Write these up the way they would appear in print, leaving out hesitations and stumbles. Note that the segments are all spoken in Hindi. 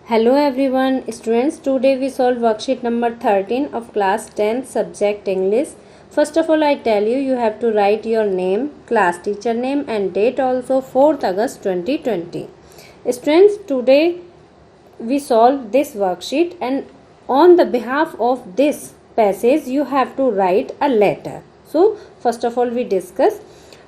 Hello everyone, students. Today we solve worksheet number 13 of class 10 subject English. First of all, I tell you, you have to write your name, class teacher name and date also 4th August 2020. Students, today we solve this worksheet and on the behalf of this passage you have to write a letter. So, first of all we discuss.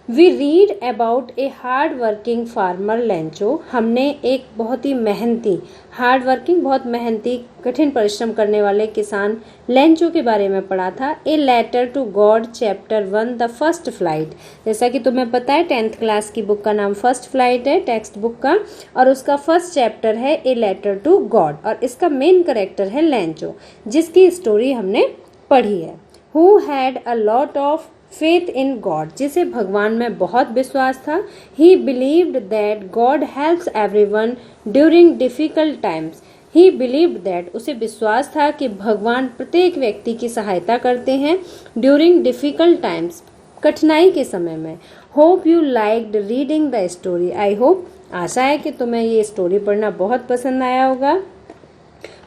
We read about a hard working farmer Lencho. हमने एक बहुत ही मेहनती हार्ड वर्किंग बहुत मेहनती कठिन परिश्रम करने वाले किसान लेंचो के बारे में पढ़ा था। A letter to God chapter 1 the first flight. जैसा कि तुम्हें पता है 10th क्लास की बुक का नाम फर्स्ट फ्लाइट है टेक्स्ट बुक का, और उसका फर्स्ट चैप्टर है ए लेटर टू गॉड और इसका मेन कैरेक्टर है लेंचो जिसकी स्टोरी हमने पढ़ी है। Who had a lot of faith in God, जिसे भगवान में बहुत विश्वास था। ही believed that God helps everyone during difficult times. He believed that, उसे विश्वास था कि भगवान प्रत्येक व्यक्ति की सहायता करते हैं ड्यूरिंग डिफिकल्ट टाइम्स, कठिनाई के समय में। Hope you liked reading the story. I hope, आशा है कि तुम्हें ये स्टोरी पढ़ना बहुत पसंद आया होगा।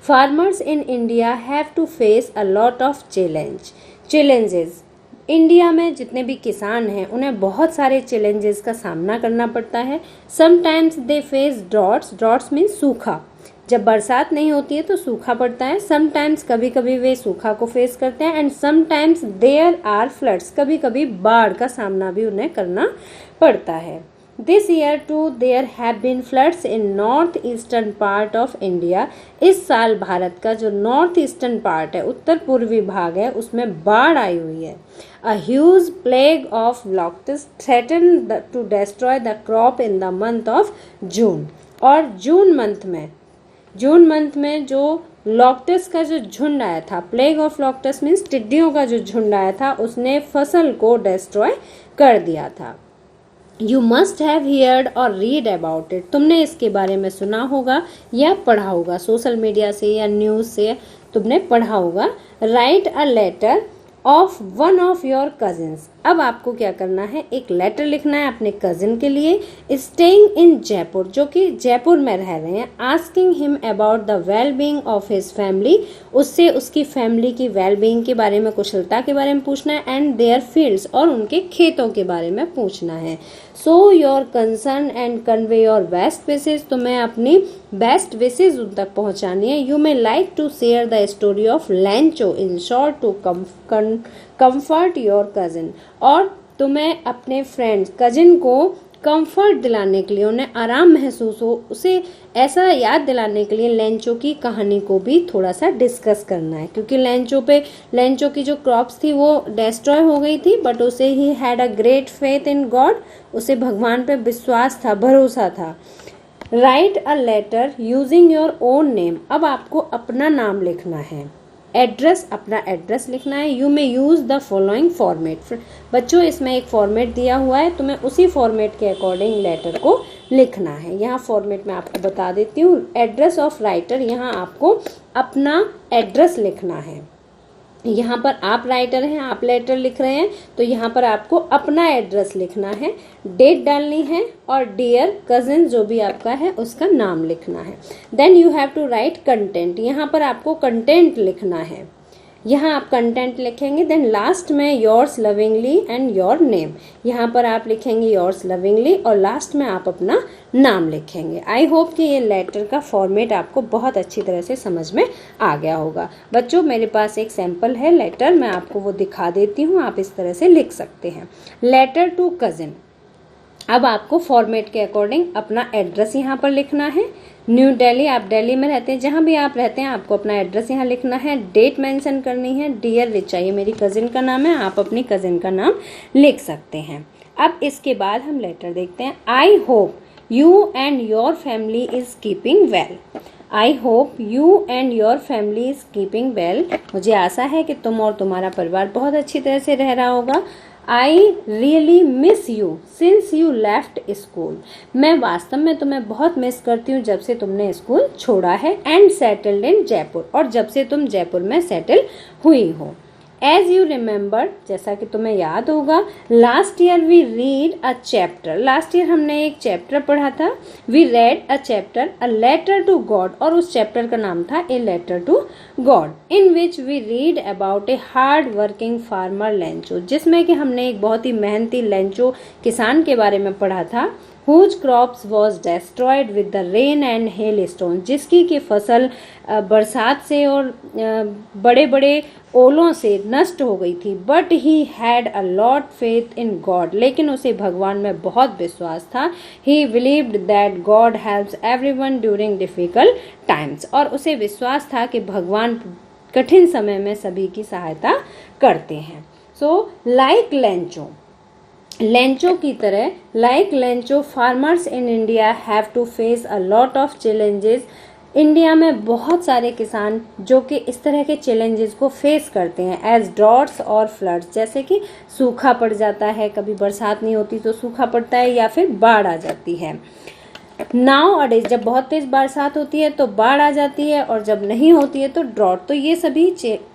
Farmers in India have to face a lot of challenges. India में जितने भी किसान हैं उन्हें बहुत सारे चैलेंजेस का सामना करना पड़ता है। Sometimes they face droughts means सूखा, जब बरसात नहीं होती है तो सूखा पड़ता है। समटाइम्स कभी कभी वे सूखा को फेस करते हैं and sometimes there are floods, कभी कभी बाढ़ का सामना भी उन्हें करना पड़ता है। This year too there have been floods in north eastern part of India. इस साल भारत का जो नॉर्थ ईस्टर्न पार्ट है, उत्तर पूर्वी भाग है, उसमें बाढ़ आई हुई है। A huge plague of locusts threatened to destroy the crop in the month of June। और जून मंथ में जो लॉक्टस का जो झुंड आया था, प्लेग ऑफ लॉक्टस मीन्स टिड्डियों का जो झुंड आया था, उसने फसल को डिस्ट्रॉय कर दिया था। यू मस्ट हैव हियर्ड और रीड अबाउट इट। तुमने इसके बारे में सुना होगा या पढ़ा होगा, सोशल मीडिया से या न्यूज से तुमने पढ़ा होगा। Write a letter of one of your cousins. अब आपको क्या करना है, एक लेटर लिखना है अपने कजिन के लिए। स्टेइंग इन जयपुर, जो कि जयपुर में रह रहे हैं। Asking him about the well being of his family, उससे उसकी फैमिली की वेल बीइंग के बारे में, कुशलता के बारे में पूछना है। एंड देयर फील्ड्स, और उनके खेतों के बारे में पूछना है। So your concern and convey your best wishes, तुम्हें अपनी बेस्ट विशेज उन तक पहुंचानी है। You may like to share the story of Lencho in short to comfort your cousin, और तुम्हें अपने फ्रेंड्स कजिन को कंफर्ट दिलाने के लिए, उन्हें आराम महसूस हो, उसे ऐसा याद दिलाने के लिए लेंचो की कहानी को भी थोड़ा सा डिस्कस करना है। क्योंकि लेंचो की जो क्रॉप्स थी वो डिस्ट्रॉय हो गई थी, बट उसे ही had a great faith in God, उसे भगवान पे विश्वास था, भरोसा था। Write a letter using your own name. अब आपको अपना नाम लिखना है। एड्रेस, अपना एड्रेस लिखना है। You may use the following format. बच्चों, इसमें एक फॉर्मेट दिया हुआ है, तुम्हें उसी फॉर्मेट के अकॉर्डिंग लेटर को लिखना है। यहाँ फॉर्मेट मैं आपको बता देती हूँ। एड्रेस ऑफ राइटर, यहाँ आपको अपना एड्रेस लिखना है। यहाँ पर आप राइटर हैं, आप लेटर लिख रहे हैं, तो यहाँ पर आपको अपना एड्रेस लिखना है, डेट डालनी है और डियर कजिन जो भी आपका है उसका नाम लिखना है। Then you have to write content. यहाँ पर आपको कंटेंट लिखना है, यहाँ आप कंटेंट लिखेंगे। देन लास्ट में yours lovingly and your name, यहाँ पर आप लिखेंगे योर्स लविंगली और लास्ट में आप अपना नाम लिखेंगे। आई होप कि ये लेटर का फॉर्मेट आपको बहुत अच्छी तरह से समझ में आ गया होगा। बच्चों, मेरे पास एक सैंपल है लेटर, मैं आपको वो दिखा देती हूँ, आप इस तरह से लिख सकते हैं। Letter to cousin. अब आपको फॉर्मेट के अकॉर्डिंग अपना एड्रेस यहाँ पर लिखना है। न्यू दिल्ली, आप दिल्ली में रहते हैं, जहाँ भी आप रहते हैं आपको अपना एड्रेस यहाँ लिखना है। डेट मेंशन करनी है। डियर रिचा, ये मेरी कजिन का नाम है, आप अपनी कजिन का नाम लिख सकते हैं। अब इसके बाद हम लेटर देखते हैं। I hope you and your family is keeping well. I hope you and your family is keeping well. मुझे आशा है कि तुम और तुम्हारा परिवार बहुत अच्छी तरह से रह रहा होगा। I really miss you since you left school. मैं वास्तव में तुम्हें बहुत मिस करती हूँ जब से तुमने स्कूल छोड़ा है। एंड सेटल्ड इन जयपुर, और जब से तुम जयपुर में सेटल हुई हो। एज यू रिमेंबर, जैसा कि तुम्हें याद होगा, last year we read a chapter, last year हमने एक चैप्टर पढ़ा था, we read a chapter a letter to God, और उस चैप्टर का नाम था a letter to God, in which we read about a hard working farmer Lencho, जिसमें कि हमने एक बहुत ही मेहनती लेंचो किसान के बारे में पढ़ा था, whose crops was destroyed with the rain and hailstone, जिसकी की फसल बरसात से और बड़े बड़े ओलों से नष्ट हो गई थी, but he had a lot faith in God, लेकिन उसे भगवान में बहुत विश्वास था, ही believed that God helps everyone during difficult times, और उसे विश्वास था कि भगवान कठिन समय में सभी की सहायता करते हैं। सो लाइक लेंचो, लेंचो की तरह, like Lencho farmers in India have to face a lot of challenges, India में बहुत सारे किसान जो कि इस तरह के चैलेंजेस को फेस करते हैं, एज ड्रॉट्स और फ्लड्स, जैसे कि सूखा पड़ जाता है, कभी बरसात नहीं होती तो सूखा पड़ता है या फिर बाढ़ आ जाती है। नाउ अडेज, जब बहुत तेज बरसात होती है तो बाढ़ आ जाती है, और जब नहीं होती है तो ड्रॉट, तो ये सभी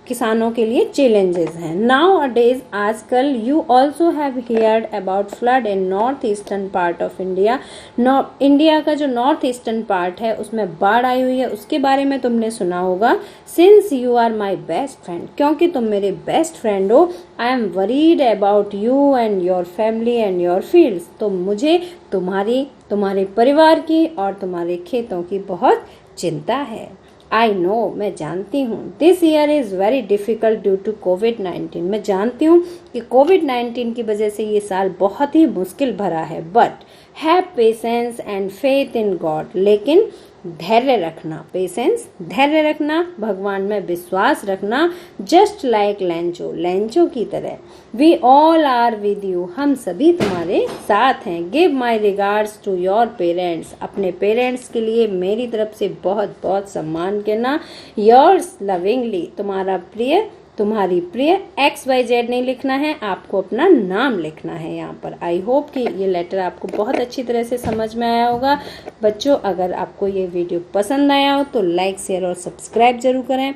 किसानों के लिए चैलेंजेस हैं। नाउ अडेज, आजकल, you also have heard about flood in north eastern part of India, India का जो नॉर्थ ईस्टर्न पार्ट है उसमें बाढ़ आई हुई है, उसके बारे में तुमने सुना होगा। Since you are my best friend, क्योंकि तुम मेरे बेस्ट फ्रेंड हो, I am worried about you and your family and your fields, तो मुझे तुम्हारे परिवार की और तुम्हारे खेतों की बहुत चिंता है। आई नो, मैं जानती हूँ, this year is very difficult due to कोविड-19, मैं जानती हूँ कि कोविड-19 की वजह से ये साल बहुत ही मुश्किल भरा है, but have patience and faith in God, लेकिन धैर्य रखना, पेशेंस, धैर्य रखना, भगवान में विश्वास रखना, जस्ट लाइक लेंचो, लेंचो की तरह, we all are with you, हम सभी तुम्हारे साथ हैं। Give my regards to your parents, अपने पेरेंट्स के लिए मेरी तरफ से बहुत बहुत सम्मान करना। योर्स लविंगली, तुम्हारी प्रिय, XYZ नहीं लिखना है, आपको अपना नाम लिखना है यहाँ पर। आई होप कि ये लेटर आपको बहुत अच्छी तरह से समझ में आया होगा। बच्चों, अगर आपको ये वीडियो पसंद आया हो तो लाइक, शेयर और सब्सक्राइब जरूर करें।